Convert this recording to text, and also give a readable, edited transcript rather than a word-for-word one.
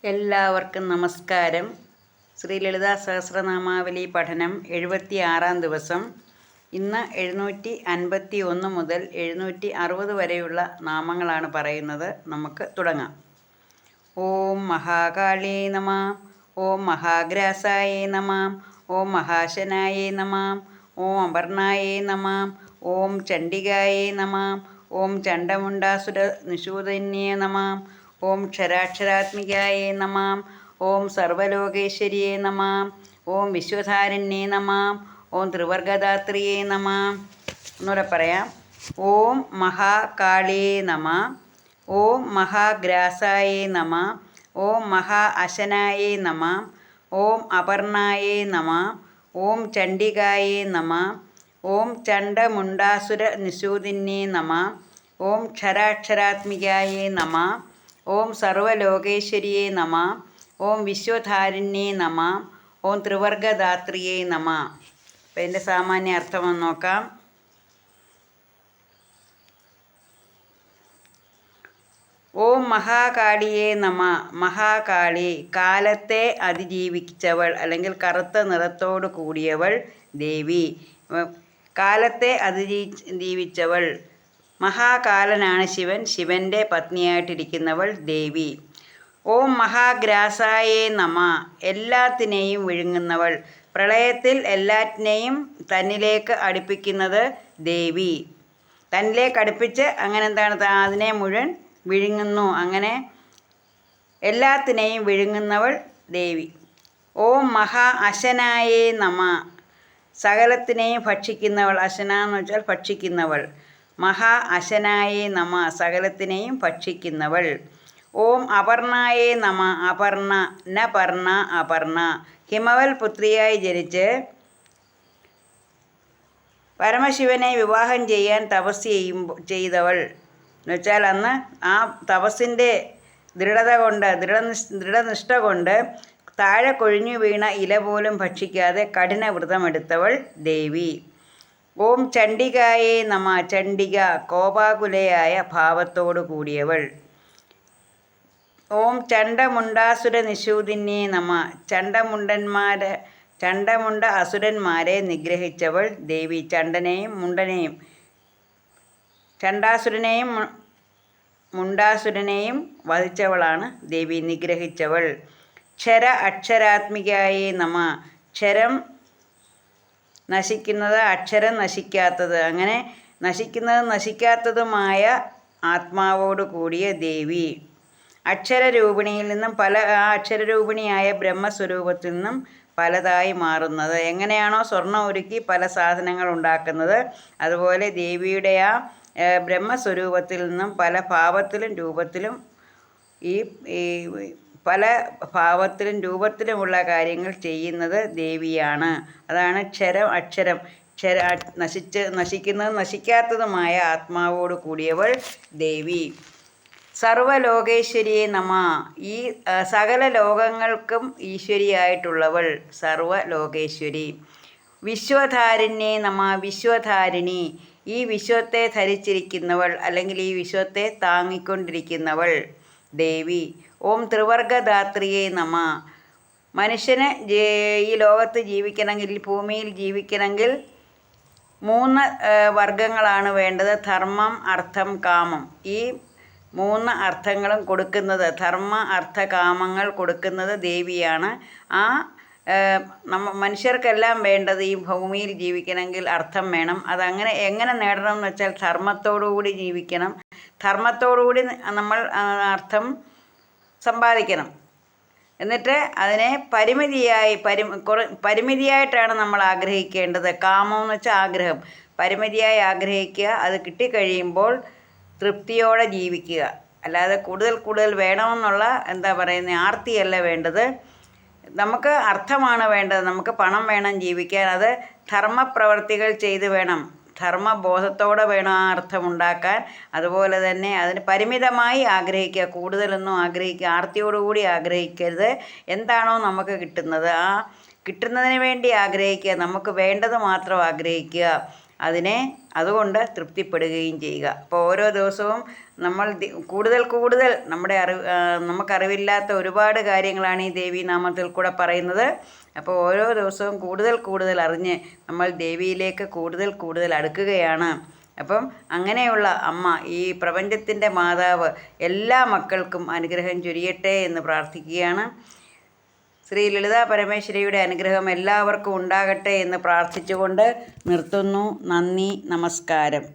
എല്ലാവർക്കും നമസ്കാരം. ശ്രീ ലളിതാ സഹസ്രനാമാവലി പഠനം 76-ാം ദിവസം. ഇന്ന് 751 മുതൽ 760 വരെയുള്ള നാമങ്ങളാണ് പറയുന്നത്. നമുക്ക് തുടങ്ങാം. ഓം മഹാകാളേ നമ. ഓം മഹാഗ്രാസായേ നമ. ഓം മഹാശനായേ നമ. ഓം അപർണായേ നമ. ഓം ചണ്ഡികായേ നമ. ഓം ചണ്ഡമുണ്ടാസുര നിഷൂദന്യേ നമ. ഓം ക്ഷരാക്ഷരാത്മികായേ നമ. ഓം സർവലോകേശ്വരിയേ നമ. ഓം വിശ്വധാരണ്യേ നമ. ഓം ത്രിവർഗദാത്രിയേ നമ. ഒന്നുകൂടെ പറയാം. ഓം മഹാകാളേ നമ. ഓം മഹാഗ്രാസായേ നമ. ഓം മഹാ അശനായേ നമ. ഓം അപർണായേ നമ. ഓം ചണ്ഡികായേ നമ. ഓം ചണ്ഡമുണ്ടാസുര നിഷൂദിന്യേ നമ. ഓം ക്ഷരാക്ഷരാത്മികായേ നമ. ഓം സർവലോകേശ്വരിയേ നമ. ഓം വിശ്വധാരിണ്യേ നമ. ഓം ത്രിവർഗദാത്രിയേ നമ. അപ്പം ഇതിൻ്റെ സാമാന്യ അർത്ഥം ഒന്ന് നോക്കാം. ഓം മഹാകാളിയേ നമ. മഹാകാളി, കാലത്തെ അതിജീവിച്ചവൾ അല്ലെങ്കിൽ കറുത്ത നിറത്തോട് കൂടിയവൾ ദേവി. കാലത്തെ അതിജീവിച്ചവൾ. മഹാകാലനാണ് ശിവൻ. ശിവൻ്റെ പത്നിയായിട്ടിരിക്കുന്നവൾ ദേവി. ഓം മഹാഗ്രാസായേ നമ. എല്ലാത്തിനെയും വിഴുങ്ങുന്നവൾ. പ്രളയത്തിൽ എല്ലാറ്റിനെയും തന്നിലേക്ക് അടുപ്പിക്കുന്നത് ദേവി. തന്നിലേക്ക് അടുപ്പിച്ച് അങ്ങനെ എന്താണ് അതിനെ മുഴുവൻ വിഴുങ്ങുന്നു. അങ്ങനെ എല്ലാത്തിനെയും വിഴുങ്ങുന്നവൾ ദേവി. ഓം മഹാ അശനായേ നമ. സകലത്തിനെയും ഭക്ഷിക്കുന്നവൾ. അശന എന്ന് വെച്ചാൽ ഭക്ഷിക്കുന്നവൾ. മഹാ അശനായേ നമ. സകലത്തിനെയും ഭക്ഷിക്കുന്നവൾ. ഓം അപർണായേ നമ. അപർണ ന പർണ അപർണ. ഹിമവൽ പുത്രിയായി ജനിച്ച് പരമശിവനെ വിവാഹം ചെയ്യാൻ തപസ് ചെയ്തവൾ എന്ന് വെച്ചാൽ അന്ന് ആ തപസ്സിൻ്റെ ദൃഢനിഷ്ഠ കൊണ്ട് താഴെ കൊഴിഞ്ഞു വീണ ഇല പോലും ഭക്ഷിക്കാതെ കഠിന വ്രതമെടുത്തവൾ ദേവി. ഓം ചണ്ഡികായേ നമ. ചണ്ഡിക, കോപാകുലയായ ഭാവത്തോടു കൂടിയവൾ. ഓം ചണ്ഡമുണ്ടാസുര നിഷൂദിന്യേ നമ. ചണ്ഡമുണ്ട അസുരന്മാരെ നിഗ്രഹിച്ചവൾ ദേവി. ചണ്ഡനെയും മുണ്ടനെയും ചണ്ഡാസുരനെയും മുണ്ടാസുരനെയും വധിച്ചവളാണ് ദേവി, നിഗ്രഹിച്ചവൾ. ക്ഷര അക്ഷരാത്മികായേ നമ. ക്ഷരം നശിക്കുന്നത്, അക്ഷരം നശിക്കാത്തത്, അങ്ങനെ നശിക്കുന്നതും നശിക്കാത്തതുമായ ആത്മാവോട് കൂടിയ ദേവി. അക്ഷരരൂപിണിയിൽ നിന്നും അക്ഷരരൂപിണിയായ ബ്രഹ്മസ്വരൂപത്തിൽ നിന്നും പലതായി മാറുന്നത്. എങ്ങനെയാണോ സ്വർണ്ണം ഉരുക്കി പല സാധനങ്ങൾ ഉണ്ടാക്കുന്നത്, അതുപോലെ ദേവിയുടെ ആ ബ്രഹ്മസ്വരൂപത്തിൽ നിന്നും പല ഭാവത്തിലും രൂപത്തിലും പല ഭാവത്തിലും രൂപത്തിലുമുള്ള കാര്യങ്ങൾ ചെയ്യുന്നത് ദേവിയാണ്. അതാണ് ക്ഷരം അക്ഷരം. നശിക്കുന്നതും നശിക്കാത്തതുമായ ആത്മാവോട് കൂടിയവൾ ദേവി. സർവലോകേശ്വരിയെ നമ. ഈ സകല ലോകങ്ങൾക്കും ഈശ്വരിയായിട്ടുള്ളവൾ സർവലോകേശ്വരി. വിശ്വധാരിണ്യേ നമ. വിശ്വധാരിണി, ഈ വിശ്വത്തെ ധരിച്ചിരിക്കുന്നവൾ അല്ലെങ്കിൽ ഈ വിശ്വത്തെ താങ്ങിക്കൊണ്ടിരിക്കുന്നവൾ ദേവി. ഓം ത്രിവർഗദാത്രിയേ നമ. മനുഷ്യന് ഈ ലോകത്ത് ജീവിക്കണമെങ്കിൽ, ഭൂമിയിൽ ജീവിക്കണമെങ്കിൽ 3 വർഗങ്ങളാണ് വേണ്ടത്. ധർമ്മം, അർത്ഥം, കാമം. ഈ 3 അർത്ഥങ്ങളും കൊടുക്കുന്നത്, ധർമ്മ അർത്ഥ കാമങ്ങൾ കൊടുക്കുന്നത് ദേവിയാണ്. ആ മനുഷ്യർക്കെല്ലാം വേണ്ടത് ഈ ഭൂമിയിൽ ജീവിക്കണമെങ്കിൽ അർത്ഥം വേണം. അതങ്ങനെ എങ്ങനെ നേടണം എന്ന് വെച്ചാൽ ധർമ്മത്തോടുകൂടി ജീവിക്കണം. ധർമ്മത്തോടുകൂടി നമ്മൾ അർത്ഥം സമ്പാദിക്കണം. എന്നിട്ട് അതിനെ പരിമിതിയായിട്ടാണ് നമ്മൾ ആഗ്രഹിക്കേണ്ടത്. കാമം എന്ന് വെച്ചാൽ ആഗ്രഹം. പരിമിതിയായി ആഗ്രഹിക്കുക. അത് കിട്ടിക്കഴിയുമ്പോൾ തൃപ്തിയോടെ ജീവിക്കുക. അല്ലാതെ കൂടുതൽ വേണമെന്നുള്ള ആർത്തിയല്ല വേണ്ടത്. നമുക്ക് അർത്ഥമാണ് വേണ്ടത്. നമുക്ക് പണം വേണം ജീവിക്കാൻ. അത് ധർമ്മപ്രവർത്തികൾ ചെയ്ത് വേണം, ധർമ്മബോധത്തോടെ വേണം ആ അർത്ഥം ഉണ്ടാക്കാൻ. അതുപോലെ തന്നെ അതിന് പരിമിതമായി ആഗ്രഹിക്കുക. കൂടുതലൊന്നും ആർത്തിയോടുകൂടി ആഗ്രഹിക്കരുത്. എന്താണോ നമുക്ക് കിട്ടുന്നത് ആ കിട്ടുന്നതിന് വേണ്ടി ആഗ്രഹിക്കുക. നമുക്ക് വേണ്ടത് മാത്രം ആഗ്രഹിക്കുക. അതുകൊണ്ട് തൃപ്തിപ്പെടുകയും ചെയ്യുക. അപ്പോൾ ഓരോ ദിവസവും നമ്മൾ കൂടുതൽ കൂടുതൽ നമ്മുടെ നമുക്കറിവില്ലാത്ത ഒരുപാട് കാര്യങ്ങളാണ് ഈ ദേവീ നാമത്തിൽ കൂടെ പറയുന്നത്. അപ്പോൾ ഓരോ ദിവസവും കൂടുതൽ കൂടുതൽ അറിഞ്ഞ് നമ്മൾ ദേവിയിലേക്ക് കൂടുതൽ കൂടുതൽ അടുക്കുകയാണ്. അപ്പം അങ്ങനെയുള്ള അമ്മ, ഈ പ്രപഞ്ചത്തിൻ്റെ മാതാവ്, എല്ലാ മക്കൾക്കും അനുഗ്രഹം ചൊരിയട്ടെ എന്ന് പ്രാർത്ഥിക്കുകയാണ്. ശ്രീ ലളിതാ പരമേശ്വരിയുടെ അനുഗ്രഹം എല്ലാവർക്കും ഉണ്ടാകട്ടെ എന്ന് പ്രാർത്ഥിച്ചുകൊണ്ട് നിർത്തുന്നു. നന്ദി, നമസ്കാരം.